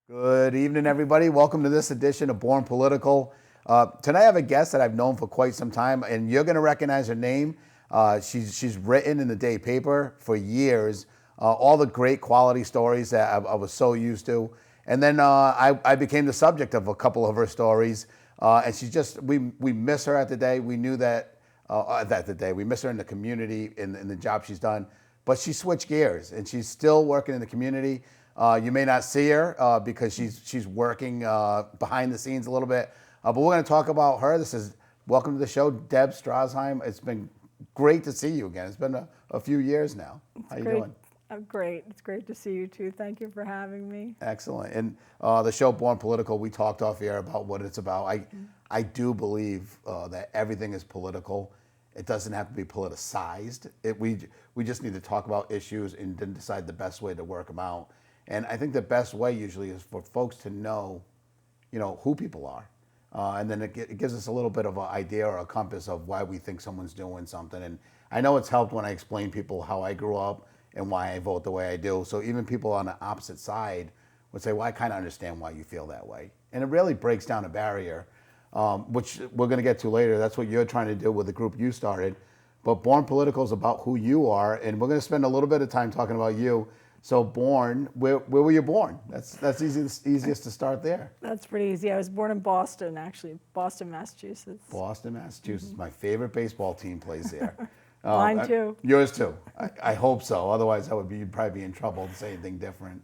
Good evening, everybody. Welcome to this edition of Born Political. Tonight I have a guest that I've known for quite some time, and you're going to recognize her name. She's written in the day paper for years, all the great quality stories that I was so used to. And then I became the subject of a couple of her stories, and we miss her at the day. We knew that the day. We miss her in the community, in the job she's done. But she switched gears, and she's still working in the community. You may not see her because she's working behind the scenes a little bit. But we're going to talk about her. Welcome to the show, Deb Straszheim. It's been great to see you again. It's been a few years now. How you doing? I'm great. It's great to see you too. Thank you for having me. Excellent. And the show Born Political, we talked off air about what it's about. I do believe that everything is political. It doesn't have to be politicized. We just need to talk about issues and then decide the best way to work them out. And I think the best way usually is for folks to know, who people are. And then it gives us a little bit of an idea or a compass of why we think someone's doing something. And I know it's helped when I explain people how I grew up and why I vote the way I do. So even people on the opposite side would say, well, I kind of understand why you feel that way. And it really breaks down a barrier, which we're going to get to later. That's what you're trying to do with the group you started. But Born Political is about who you are. And we're going to spend a little bit of time talking about you. So born, where were you born? That's easiest to start there. That's pretty easy. I was born in Boston, actually, Boston, Massachusetts. Boston, Massachusetts. My favorite baseball team plays there. Mine too. Yours too. I hope so. Otherwise, you'd probably be in trouble to say anything different.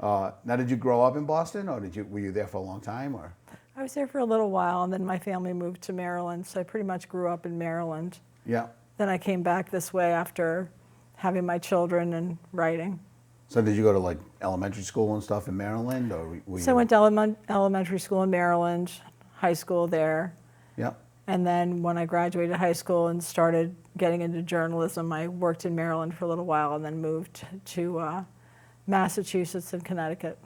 Now, did you grow up in Boston, or were you there for a long time, or? I was there for a little while, and then my family moved to Maryland, so I pretty much grew up in Maryland. Yeah. Then I came back this way after having my children and writing. So did you go to elementary school and stuff in Maryland, or So I went to elementary school in Maryland, high school there. Yeah. And then when I graduated high school and started getting into journalism, I worked in Maryland for a little while and then moved to Massachusetts and Connecticut.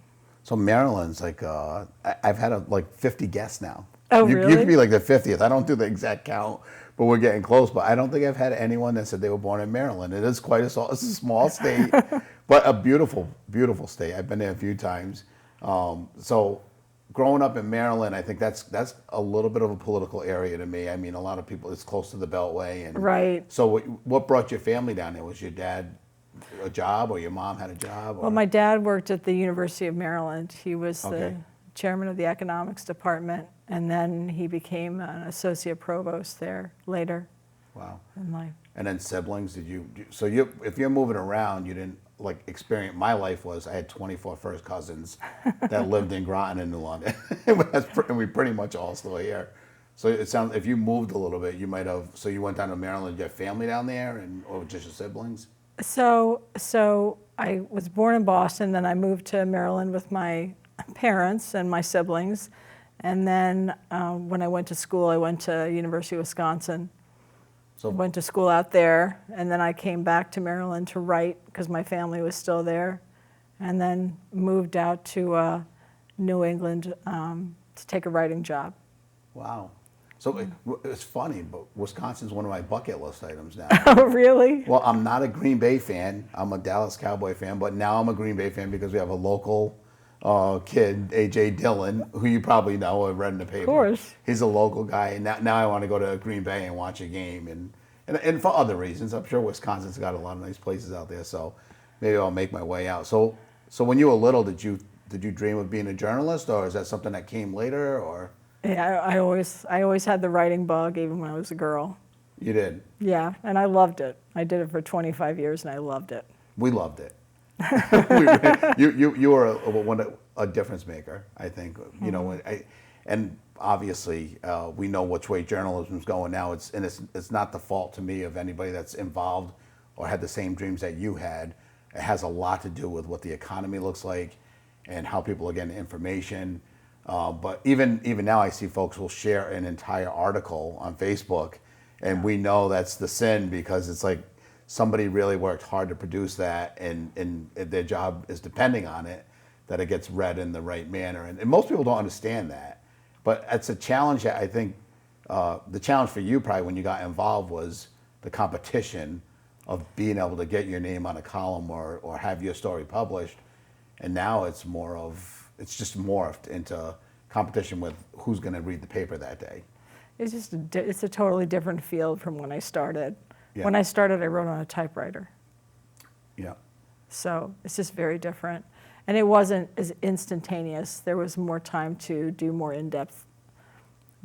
So Maryland's I've had 50 guests now. Oh, really? You could be the 50th. I don't do the exact count, but we're getting close. But I don't think I've had anyone that said they were born in Maryland. It is it's a small state, but a beautiful, beautiful state. I've been there a few times. So growing up in Maryland, I think that's a little bit of a political area to me. I mean, a lot of people, it's close to the Beltway. And right. So what brought your family down there? Was your dad a job, or your mom had a job? Or? Well, my dad worked at the University of Maryland. He was the chairman of the economics department, and then he became an associate provost there later. Wow. In life. And then siblings, if you're moving around, you didn't experience. My life was, I had 24 first cousins that lived in Groton and New London. And we pretty much all still here. So it sounds, if you moved a little bit, you might have, so you went down to Maryland, you have family down there, or just your siblings? So I was born in Boston, then I moved to Maryland with my parents and my siblings. And then when I went to school, I went to University of Wisconsin. So went to school out there, and then I came back to Maryland to write because my family was still there, and then moved out to New England to take a writing job. Wow. So it's funny, but Wisconsin's one of my bucket list items now. Oh, really? Well, I'm not a Green Bay fan. I'm a Dallas Cowboy fan, but now I'm a Green Bay fan because we have a local kid, A.J. Dillon, who you probably know or read in the paper. Of course. He's a local guy, and now I want to go to Green Bay and watch a game, and for other reasons. I'm sure Wisconsin's got a lot of nice places out there, so maybe I'll make my way out. So when you were little, did you dream of being a journalist, or is that something that came later, or? Yeah, I always had the writing bug, even when I was a girl. You did? Yeah, and I loved it. I did it for 25 years, and I loved it. We loved it. You were a difference maker, I think. And obviously we know which way journalism's going now. It's not the fault to me of anybody that's involved or had the same dreams that you had. It has a lot to do with what the economy looks like and how people are getting information. But even now, I see folks will share an entire article on Facebook, and we know that's the sin because it's somebody really worked hard to produce that, and their job is depending on it, that it gets read in the right manner. And most people don't understand that. But it's a challenge that I think, the challenge for you probably when you got involved was the competition of being able to get your name on a column or have your story published. And now it's more of, it's just morphed into competition with who's going to read the paper that day. It's just it's a totally different field from when I started. Yeah. When I started, I wrote on a typewriter. Yeah. So it's just very different. And it wasn't as instantaneous. There was more time to do more in-depth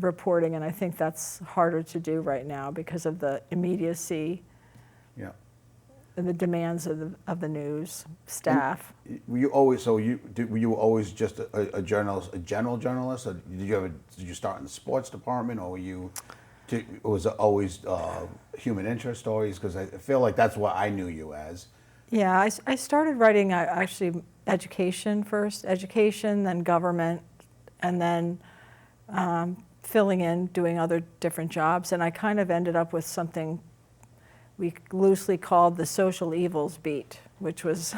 reporting, and I think that's harder to do right now because of the immediacy Yeah. and the demands of the news staff. Were you always were you always just a journalist, a general journalist, or did you start in the sports department, or was it always human interest stories? Because I feel like that's what I knew you as. Yeah, I started writing actually education first, then government, and then filling in, doing other different jobs, and I kind of ended up with something we loosely called the social evils beat, which was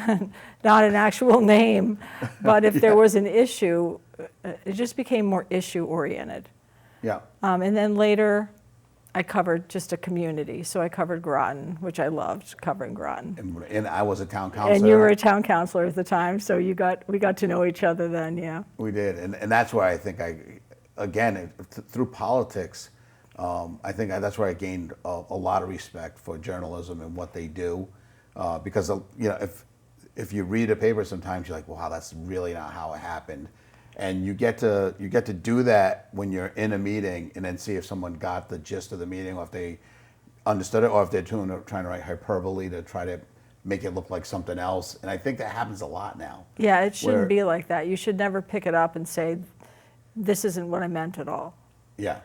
not an actual name, but if there was an issue, it just became more issue oriented. Yeah. And then later, I covered just a community. So I covered Groton, which I loved covering Groton. And I was a town councilor. And you were a town councilor at the time, so we got to know each other then, yeah. We did, and that's where I think through politics, I think that's where I gained a lot of respect for journalism and what they do, because if you read a paper, sometimes you're like, wow, that's really not how it happened, and you get to do that when you're in a meeting, and then see if someone got the gist of the meeting, or if they understood it, or if they're trying to write hyperbole to try to make it look like something else. And I think that happens a lot now. Yeah, it shouldn't be like that. You should never pick it up and say, this isn't what I meant at all. Yeah.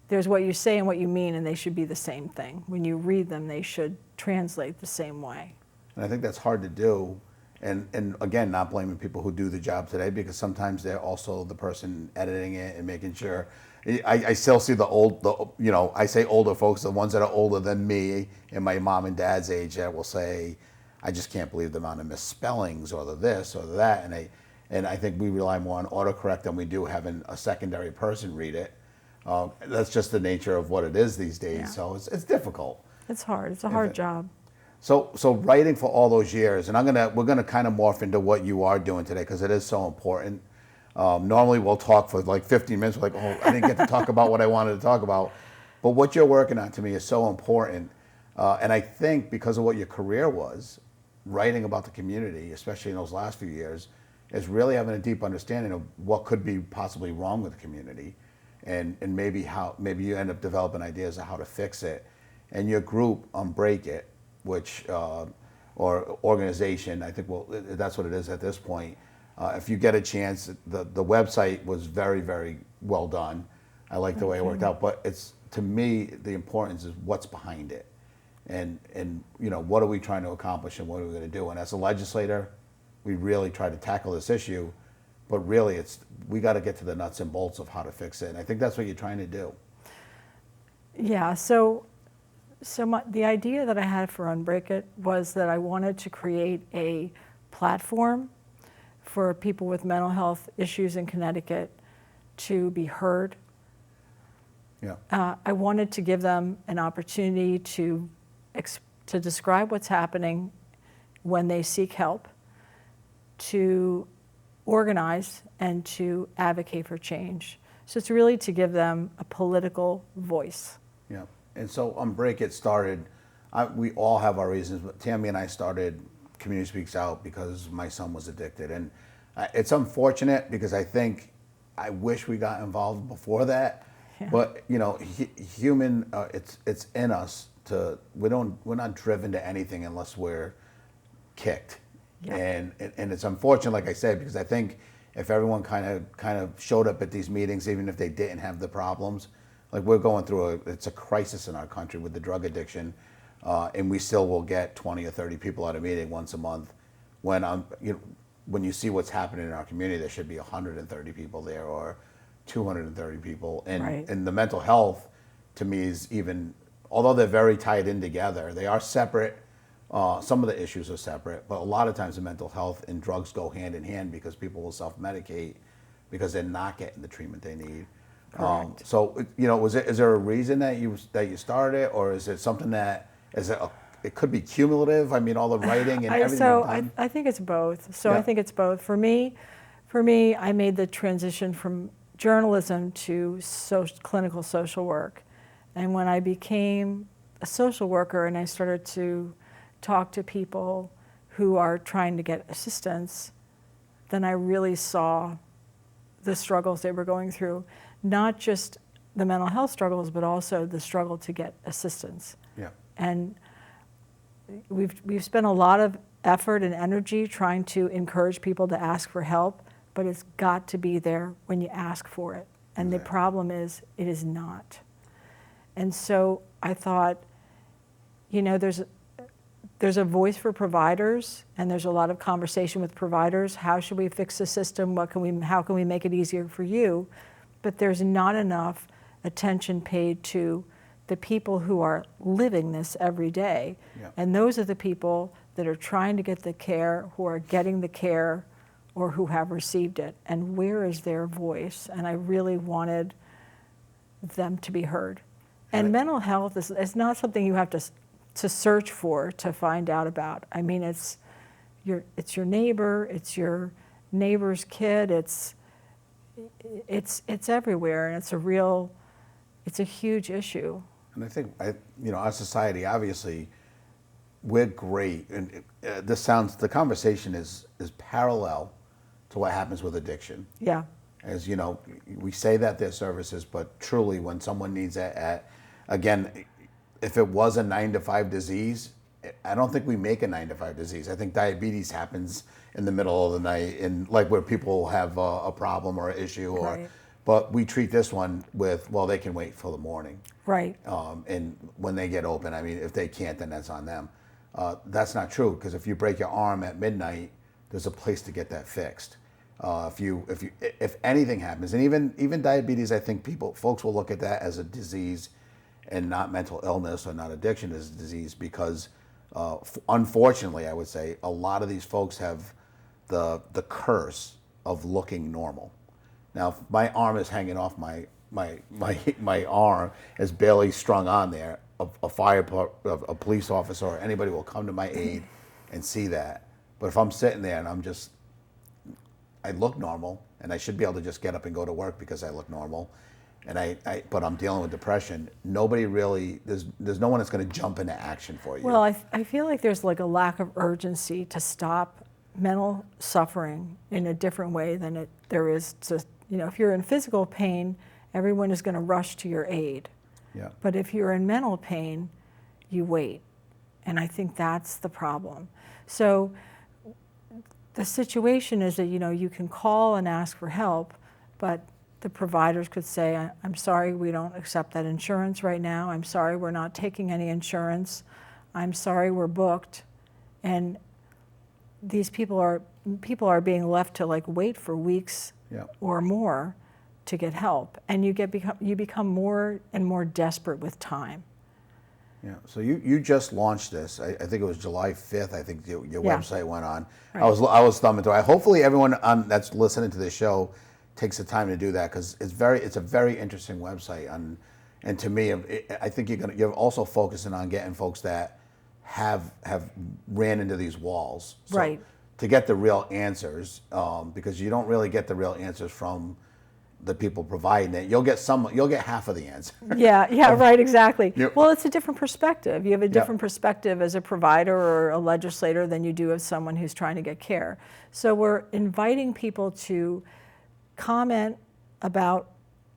There's what you say and what you mean, and they should be the same thing. When you read them, they should translate the same way. And I think that's hard to do. And again, not blaming people who do the job today, because sometimes they're also the person editing it and making sure. I still see I say older folks, the ones that are older than me and my mom and dad's age, that will say, I just can't believe the amount of misspellings or the this or the that. And I think we rely more on autocorrect than we do having a secondary person read it. That's just the nature of what it is these days. Yeah. So it's difficult. It's hard. It's a hard job. So writing for all those years, and we're gonna kind of morph into what you are doing today, because it is so important. Normally we'll talk for like 15 minutes. We're like, oh, I didn't get to talk about what I wanted to talk about. But what you're working on to me is so important. And I think because of what your career was, writing about the community, especially in those last few years, is really having a deep understanding of what could be possibly wrong with the community, and maybe you end up developing ideas of how to fix it. And your group, Unbreak It, which or organization, I think that's what it is at this point. If you get a chance, the website was very, very well done. I like the way it worked out, but to me, the importance is what's behind it, and what are we trying to accomplish, and what are we going to do? And as a legislator, we really try to tackle this issue, but really we got to get to the nuts and bolts of how to fix it. And I think that's what you're trying to do. Yeah. So the idea that I had for Unbreak It was that I wanted to create a platform for people with mental health issues in Connecticut to be heard. Yeah. I wanted to give them an opportunity to describe what's happening when they seek help, to organize, and to advocate for change. So it's really to give them a political voice. Yeah. And so Unbreak It started, we all have our reasons, but Tammy and I started Community Speaks Out because my son was addicted. And it's unfortunate, because I wish we got involved before that. Yeah. But human, it's in us we're not driven to anything unless we're kicked. Yeah. And it's unfortunate, like I said, because I think if everyone kind of showed up at these meetings, even if they didn't have the problems, like we're going through it's a crisis in our country with the drug addiction, and we still will get 20 or 30 people at a meeting once a month. When you see what's happening in our community, there should be 130 people there, or 230 people. And right. And the mental health, to me, is even, although they're very tied in together, they are separate. Some of the issues are separate, but a lot of times the mental health and drugs go hand in hand, because people will self-medicate because they're not getting the treatment they need. So is there a reason that you started it, or is it something that it could be cumulative? I mean, all the writing and everything. So I think it's both. So yeah. I think it's both. For me, For me, I made the transition from journalism to clinical social work. And when I became a social worker and I started to talk to people who are trying to get assistance, then I really saw the struggles they were going through, not just the mental health struggles, but also the struggle to get assistance. Yeah. And we've spent a lot of effort and energy trying to encourage people to ask for help, but it's got to be there when you ask for it. And the problem is, it is not. And so I thought, you know, there's a voice for providers, and there's a lot of conversation with providers. How should we fix the system? How can we make it easier for you? But there's not enough attention paid to the people who are living this every day. Yeah. And those are the people that are trying to get the care, who are getting the care, or who have received it. And where is their voice? And I really wanted them to be heard. And mental health is not something you have to search for to find out about. I mean, it's your neighbor, it's your neighbor's kid, it's everywhere, and it's a huge issue. And I think, our society, obviously, we're great. And the conversation is parallel to what happens with addiction. Yeah. As you know, we say that there's services, but truly when someone needs it, again, if it was a 9-to-5 disease, I don't think we make a 9-to-5 disease. I think diabetes happens in the middle of the night, and like where people have a problem or an issue, Right. But we treat this one with, well, they can wait till the morning. Right. And when they get open, I mean, if they can't, then that's on them. That's not true, because if you break your arm at midnight, there's a place to get that fixed. If anything happens, and even diabetes, I think folks will look at that as a disease and not mental illness or not addiction as a disease, because unfortunately, I would say a lot of these folks have the curse of looking normal. Now, if my arm is hanging off my arm is barely strung on there, a police officer or anybody will come to my aid and see that. But if I'm sitting there and I look normal, and I should be able to just get up and go to work because I look normal, and but I'm dealing with depression, nobody really, there's no one that's going to jump into action for you. Well, I feel like there's like a lack of urgency to stop mental suffering in a different way than there is to, if you're in physical pain, everyone is going to rush to your aid. Yeah. But if you're in mental pain, you wait. And I think that's the problem. So the situation is that, you can call and ask for help, but the providers could say, I'm sorry, we don't accept that insurance right now. I'm sorry, we're not taking any insurance. I'm sorry, we're booked. And these people are being left to wait for weeks or more to get help. And you become more and more desperate with time. Yeah. So you just launched this. I think it was July 5th. I think your website went on. Right. I was thumbing through it. Hopefully everyone that's listening to this show takes the time to do that, because it's a very interesting website. And to me, I think you're also focusing on getting folks that have ran into these walls. So Right. To get the real answers, because you don't really get the real answers from the people providing it. You'll get half of the answer. Yeah, right, exactly. Yep. Well, it's a different perspective. You have a different perspective as a provider or a legislator than you do as someone who's trying to get care. So we're inviting people to comment about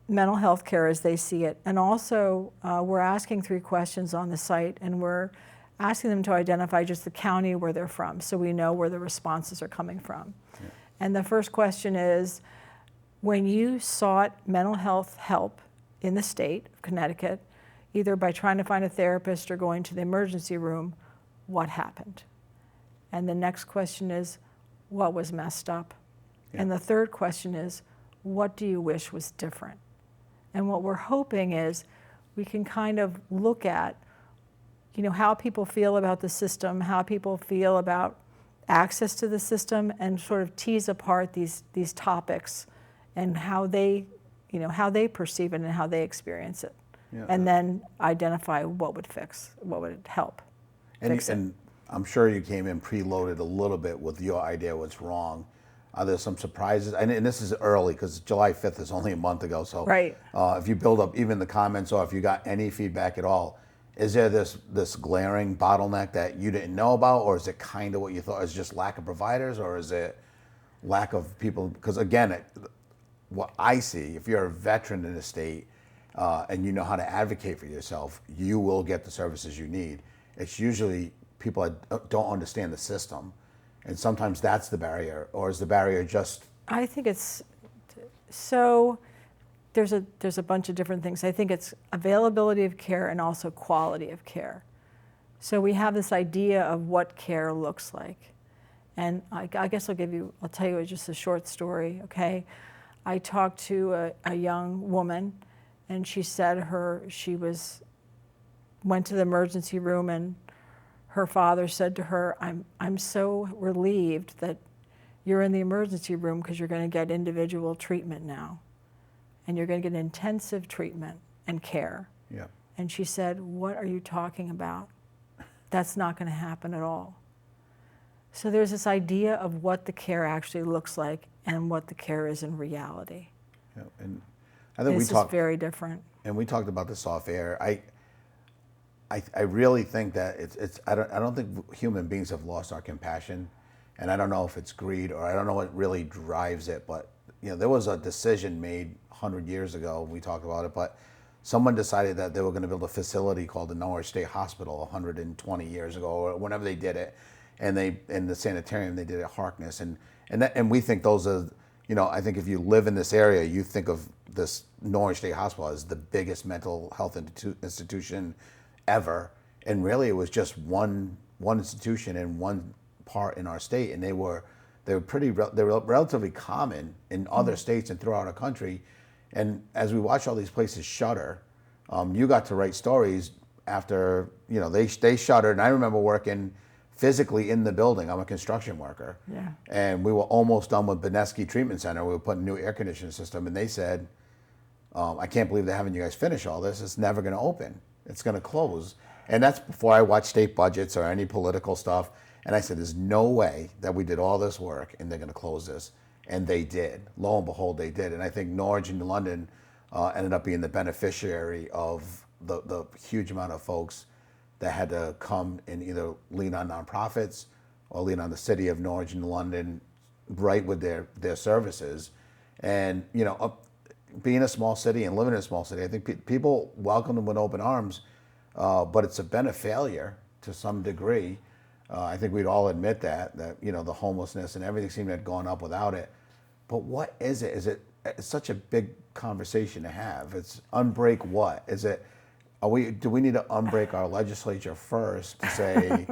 mental health care as they see it. And also, we're asking 3 questions on the site, and we're asking them to identify just the county where they're from, so we know where the responses are coming from. Yeah. And the first question is, when you sought mental health help in the state of Connecticut, either by trying to find a therapist or going to the emergency room, what happened? And the next question is, what was messed up? Yeah. And the third question is, what do you wish was different? And what we're hoping is we can kind of look at how people feel about the system, how people feel about access to the system, and sort of tease apart these topics and how they perceive it and how they experience it. Yeah. And then identify what would help fix it. And I'm sure you came in preloaded a little bit with your idea what's wrong. Are there some surprises? And this is early because July 5th is only a month ago. So Right. if you build up even the comments or if you got any feedback at all, is there this glaring bottleneck that you didn't know about, or is it kind of what you thought? Is it just lack of providers, or is it lack of people? Because again, what I see, if you're a veteran in the state and you know how to advocate for yourself, you will get the services you need. It's usually people that don't understand the system, and sometimes that's the barrier. Or is the barrier just? I think it's so. There's a bunch of different things. I think it's availability of care and also quality of care. So we have this idea of what care looks like, and I guess I'll tell you just a short story. Okay, I talked to a young woman, and she said went to the emergency room, and her father said to her, I'm so relieved that you're in the emergency room because you're going to get individual treatment now. And you're going to get intensive treatment and care. Yeah. And she said, what are you talking about? That's not going to happen at all. So there's this idea of what the care actually looks like and what the care is in reality. Yeah. And I think this is very different. And we talked about this off air. I really think that I don't think human beings have lost our compassion, and I don't know if it's greed or I don't know what really drives it, but there was a decision made 100 years ago. We talked about it, but someone decided that they were going to build a facility called the Norwich State Hospital 120 years ago, or whenever they did it, and in the sanitarium they did it at Harkness, and we think those are, I think if you live in this area, you think of this Norwich State Hospital as the biggest mental health institution ever, and really it was just one institution in one part in our state, and they were relatively common in other states and throughout our country. And as we watch all these places shutter, you got to write stories after they shuttered. And I remember working physically in the building. I'm a construction worker, yeah. And we were almost done with Benesky Treatment Center. We were putting a new air conditioning system, and they said, "I can't believe they're having you guys finish all this. It's never going to open. It's going to close." And that's before I watched state budgets or any political stuff. And I said, there's no way that we did all this work and they're going to close this. And they did. Lo and behold, they did. And I think Norwich and London ended up being the beneficiary of the huge amount of folks that had to come and either lean on nonprofits or lean on the city of Norwich and London, right, with their services. And, being a small city and living in a small city, I think people welcome them with open arms, but it's been a failure to some degree. I think we'd all admit that the homelessness and everything seemed to have gone up without it. But what is it? It's such a big conversation to have. It's unbreak what? Is it? Do we need to unbreak our legislature first to say,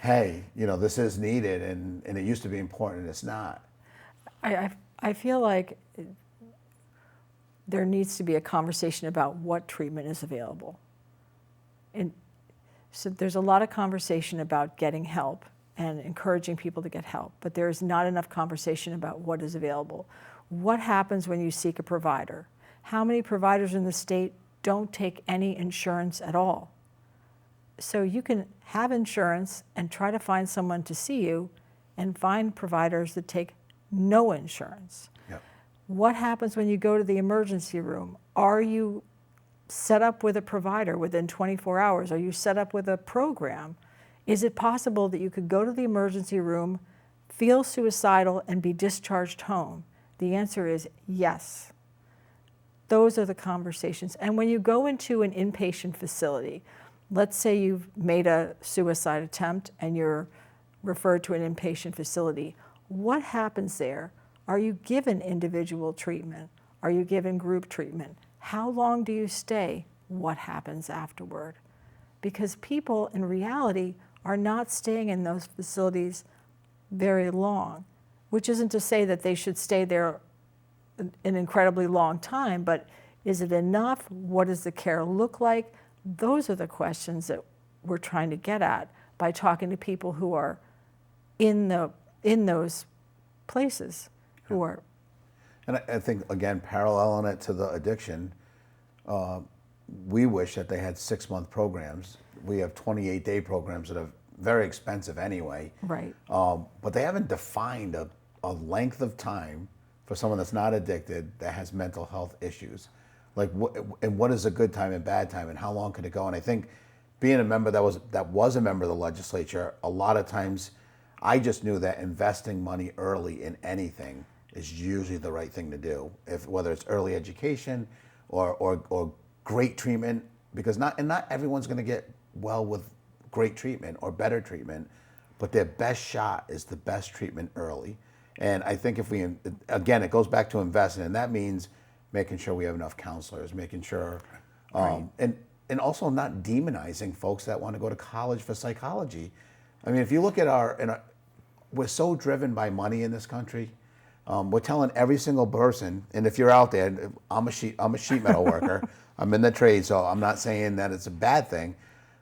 hey, this is needed and it used to be important and it's not? I feel like there needs to be a conversation about what treatment is available. And so there's a lot of conversation about getting help and encouraging people to get help, but there is not enough conversation about what is available. What happens when you seek a provider? How many providers in the state don't take any insurance at all? So you can have insurance and try to find someone to see you and find providers that take no insurance. Yep. What happens when you go to the emergency room? Are you set up with a provider within 24 hours? Are you set up with a program? Is it possible that you could go to the emergency room, feel suicidal, and be discharged home? The answer is yes. Those are the conversations. And when you go into an inpatient facility, let's say you've made a suicide attempt and you're referred to an inpatient facility, what happens there? Are you given individual treatment? Are you given group treatment? How long do you stay? What happens afterward? Because people in reality are not staying in those facilities very long, which isn't to say that they should stay there an incredibly long time, but is it enough? What does the care look like? Those are the questions that we're trying to get at by talking to people who are in those places, who are. And I think, again, paralleling it to the addiction, we wish that they had 6-month programs. We have 28-day programs that are very expensive anyway. Right. But they haven't defined a length of time for someone that's not addicted that has mental health issues. Like, and what is a good time and bad time, and how long can it go? And I think being a member that was a member of the legislature, a lot of times I just knew that investing money early in anything is usually the right thing to do. If whether it's early education or great treatment, because not everyone's going to get well with great treatment or better treatment, but their best shot is the best treatment early. And I think if we, again, it goes back to investing, and that means making sure we have enough counselors, making sure, and also not demonizing folks that want to go to college for psychology. I mean, if you look at we're so driven by money in this country. We're telling every single person, and if you're out there, I'm a sheet metal worker. I'm in the trade, so I'm not saying that it's a bad thing.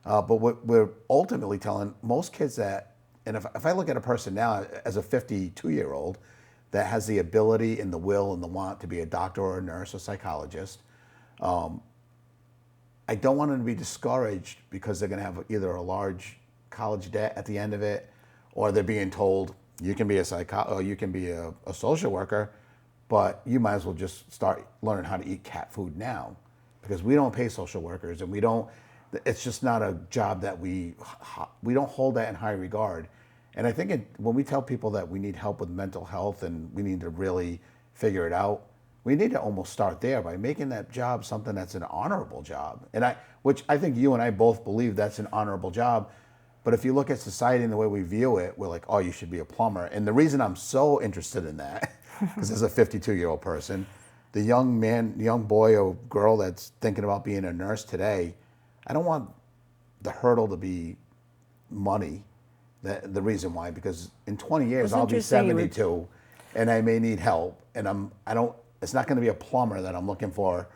But we're ultimately telling most kids that, and if I look at a person now as a 52-year-old that has the ability and the will and the want to be a doctor or a nurse or psychologist, I don't want them to be discouraged because they're going to have either a large college debt at the end of it, or they're being told you can be you can be a social worker, but you might as well just start learning how to eat cat food now, because we don't pay social workers, and we don't. It's just not a job that we don't hold that in high regard. And I think when we tell people that we need help with mental health and we need to really figure it out, we need to almost start there by making that job something that's an honorable job. Which I think you and I both believe that's an honorable job. But if you look at society and the way we view it, we're like, oh, you should be a plumber. And the reason I'm so interested in that, because as a 52-year-old person, the young boy or girl that's thinking about being a nurse today, I don't want the hurdle to be money. The reason why, because in 20 years I'll be 72, and I may need help, and it's not going to be a plumber that I'm looking for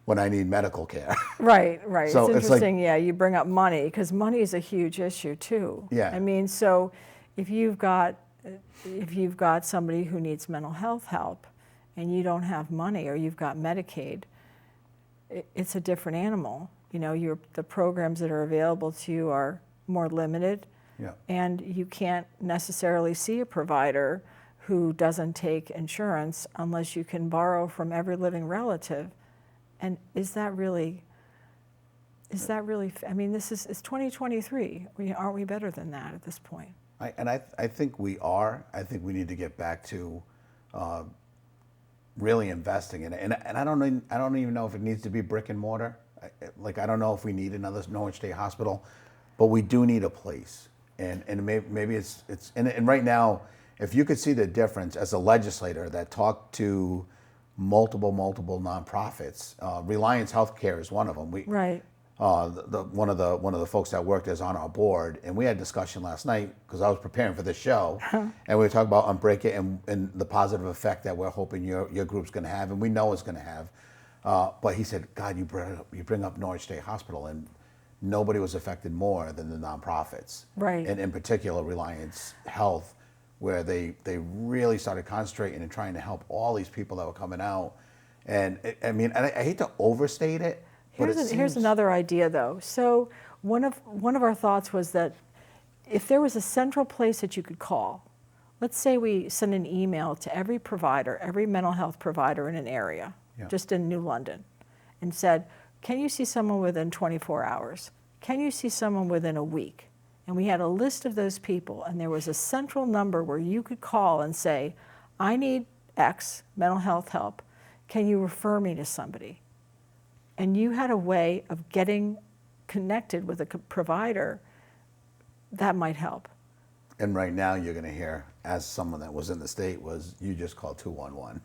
when I need medical care. Right. So it's interesting, like, you bring up money, because money is a huge issue too. Yeah. I mean, so if you've got somebody who needs mental health help and you don't have money, or you've got Medicaid, it's a different animal. You know, the programs that are available to you are more limited. Yeah. And you can't necessarily see a provider who doesn't take insurance unless you can borrow from every living relative. And is that really, I mean, it's 2023. Aren't we better than that at this point? I think we are. I think we need to get back to really investing in it. And I don't even know if it needs to be brick and mortar. I don't know if we need another Norwich State Hospital, but we do need a place. And maybe it's and right now, if you could see the difference as a legislator that talked to multiple nonprofits, Reliance Healthcare is one of them. Right. One of the folks that worked is on our board, and we had discussion last night because I was preparing for this show, and we were talking about Unbreak It and the positive effect that we're hoping your group's going to have, and we know it's going to have. But he said, God, you bring up Norwich State Hospital, and nobody was affected more than the nonprofits. Right. And in particular, Reliance Health, where they really started concentrating and trying to help all these people that were coming out. And I mean, I hate to overstate it, but Here's another idea, though. So one of our thoughts was that if there was a central place that you could call, let's say we send an email to every provider, every mental health provider in an area, just in New London, and said, can you see someone within 24 hours? Can you see someone within a week? And we had a list of those people, and there was a central number where you could call and say, I need X mental health help. Can you refer me to somebody? And you had a way of getting connected with a provider that might help. And right now you're going to hear, as someone that was in the state, you just call 211.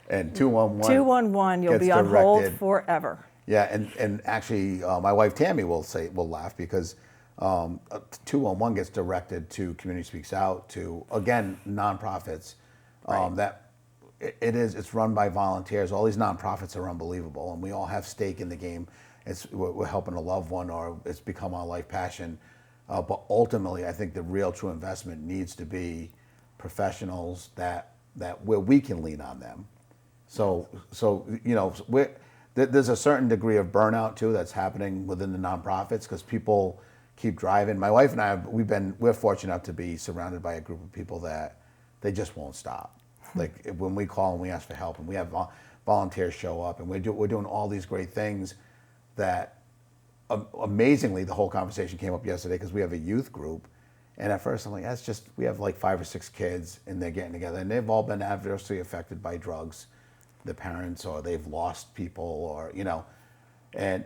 And 211 you'll be on hold forever. Yeah, and actually, my wife Tammy will laugh because 211 gets directed to Community Speaks Out, to, again, nonprofits. Right. It's run by volunteers. All these nonprofits are unbelievable, and we all have stake in the game. We're helping a loved one, or it's become our life passion. But ultimately, I think the real true investment needs to be professionals that where we can lean on them. So you know, there's a certain degree of burnout too that's happening within the nonprofits because people keep driving. My wife and I, we're fortunate enough to be surrounded by a group of people that they just won't stop. Like when we call and we ask for help, and we have volunteers show up, and we're doing all these great things that amazingly the whole conversation came up yesterday because we have a youth group. And at first I'm like, that's just, we have like 5 or 6 kids and they're getting together and they've all been adversely affected by drugs, the parents, or they've lost people, or, you know, and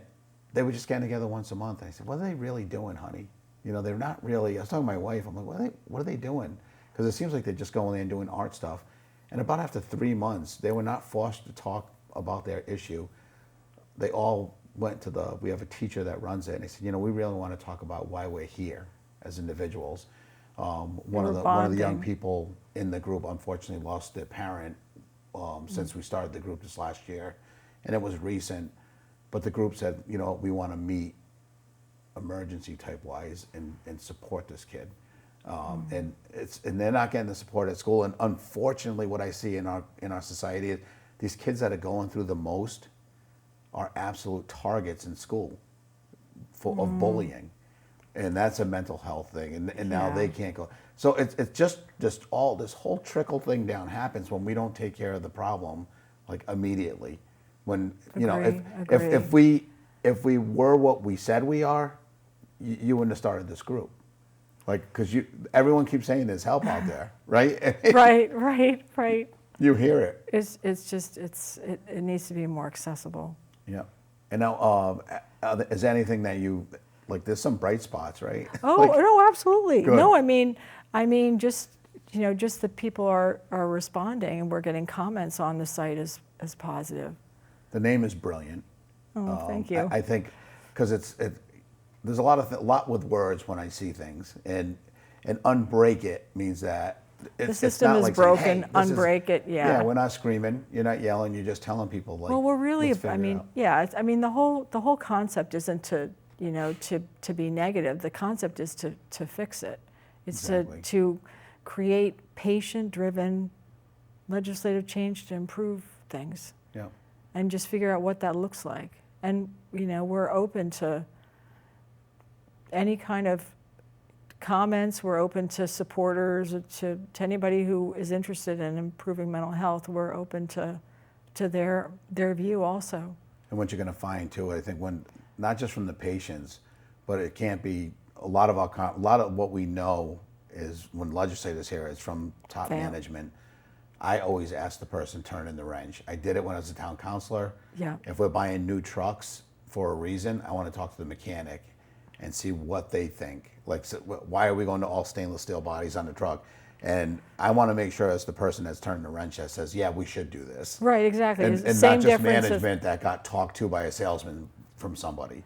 they were just getting together once a month. And I said, what are they really doing, honey? You know, they're not really, I was talking to my wife, I'm like, what are they doing? Because it seems like they're just going in and doing art stuff. And about after 3 months, they were not forced to talk about their issue. They all went to we have a teacher that runs it, and they said, you know, we really want to talk about why we're here as individuals. One of the young people in the group unfortunately lost their parent since we started the group this last year, and it was recent. But the group said, you know, we want to meet emergency type wise and support this kid. And they're not getting the support at school. And unfortunately, what I see in our society is these kids that are going through the most are absolute targets in school of bullying. And that's a mental health thing. And now they can't go. So it's just all this whole trickle thing down happens when we don't take care of the problem like immediately. When you know, if we were what we said we are, you wouldn't have started this group. Like, because everyone keeps saying there's help out there, right? Right. You hear it. It needs to be more accessible. Yeah. And now, is there anything that you like? There's some bright spots, right? Oh like, no, absolutely. good. No, I mean, just just that people are responding, and we're getting comments on the site as positive. The name is brilliant. Oh, thank you. I think because there's a lot with words when I see things, and unbreak it means that the system it's not is like broken. saying, hey, Unbreak it. Yeah. Yeah, we're not screaming. You're not yelling. You're just telling people like. Well, we're really. Let's figure it out. I mean, the whole concept isn't to to be negative. The concept is to fix it. It's Exactly. to create patient-driven legislative change to improve things. Yeah. And just figure out what that looks like. And we're open to any kind of comments. We're open to supporters, to anybody who is interested in improving mental health. We're open to their view also. And what you're going to find too, I think, when not just from the patients, but it can't be a lot of what we know is when legislators hear it's from top management. I always ask the person turn in the wrench. I did it when I was a town councilor. Yeah. If we're buying new trucks for a reason, I want to talk to the mechanic and see what they think. Like, so why are we going to all stainless steel bodies on the truck? And I want to make sure as the person that's turning the wrench that says, yeah, we should do this. Right, exactly. And Same not just difference management that got talked to by a salesman from somebody.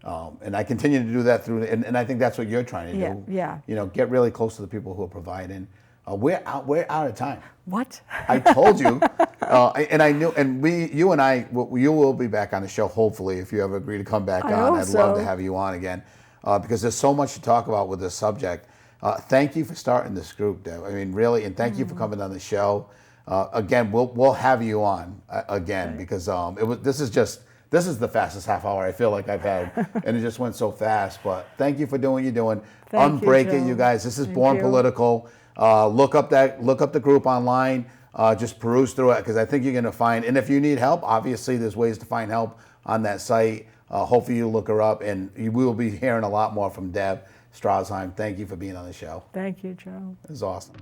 And I continue to do that through, and I think that's what you're trying to do. Yeah. Get really close to the people who are providing. We're out of time. What? I told you, and I knew, and you and I, you will be back on the show hopefully if you ever agree to come back on. I'd love to have you on again because there's so much to talk about with this subject. Thank you for starting this group, Deb. I mean, really, and thank you for coming on the show. Again, we'll have you on again because this is the fastest half hour I feel like I've had, and it just went so fast. But thank you for doing what you're doing. Unbreak it, you guys. This is Born Political. Look up the group online. Just peruse through it because I think you're going to find. And if you need help, obviously there's ways to find help on that site. Hopefully you look her up, and we will be hearing a lot more from Deb Straszheim. Thank you for being on the show. Thank you, Joe. It was awesome.